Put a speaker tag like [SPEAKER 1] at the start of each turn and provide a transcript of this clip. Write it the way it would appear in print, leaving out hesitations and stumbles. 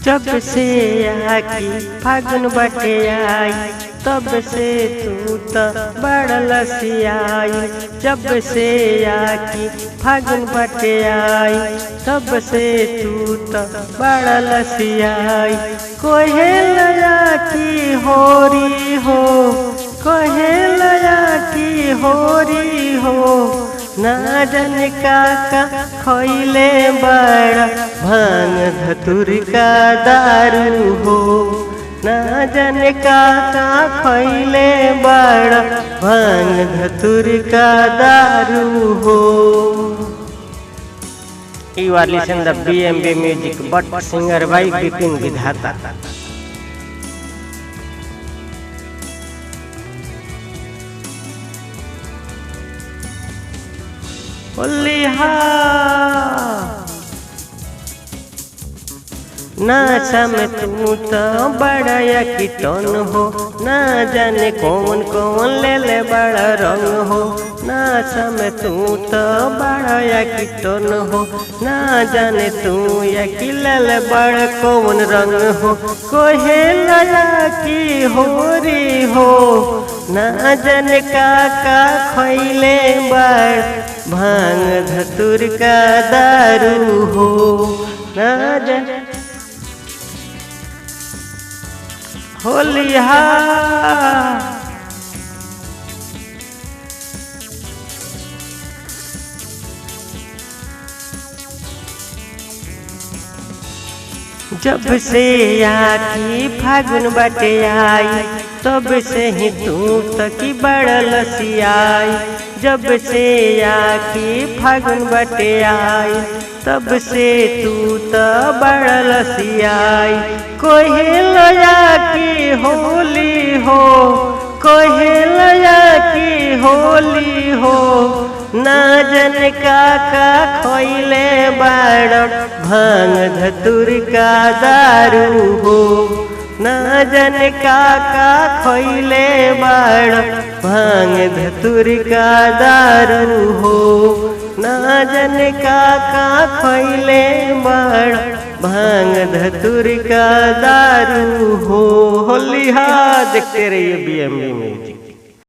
[SPEAKER 1] जब से आकी फागुन बटे आई तब से तू तो बड़ लसियाई। जब से आकी फागुन बटे आई तब से तू तो बड़ लसियाई। कोहे लया की होरी हो, कोहे लया की होरी हो, ना जन काका खइले बड़ा भांग धतुर का दारू हो। ना जन काका खइले बड़ा भांग धतुर का दारू हो। You are listening to BMB Music, but singer by Bipin Vidhata। नाचा में तू तो बड़ा कीटन हो, ना जाने कौन कौन ले ले बड़ा रंग हो। नाचा में तू तो बड़ा कीटन हो, ना जाने तू की ले ले बड़ा कौन रंग हो। कोहे लया की होरी हो, ना जाने काका खइले बड़ भांग धतुर का दारू हो। ना जाने होलिया जब से आकी फागुन बटे आई तब से ही तू तकी बड़ लसियाई। जब से आकी फागुन बटे आई तब से तू तो बड़ लसियाई। कोहे लया की होली हो, कोहे लया की होली हो, ना जन काका खइले बड़ भांग धतुर का दारू हो। ना जन काका खइले बड़ भांग धतुर का दारू हो। ना जन काका खइले बड़ भांग धतुर का दारू हो। होलिया देखते रहिए BMB में।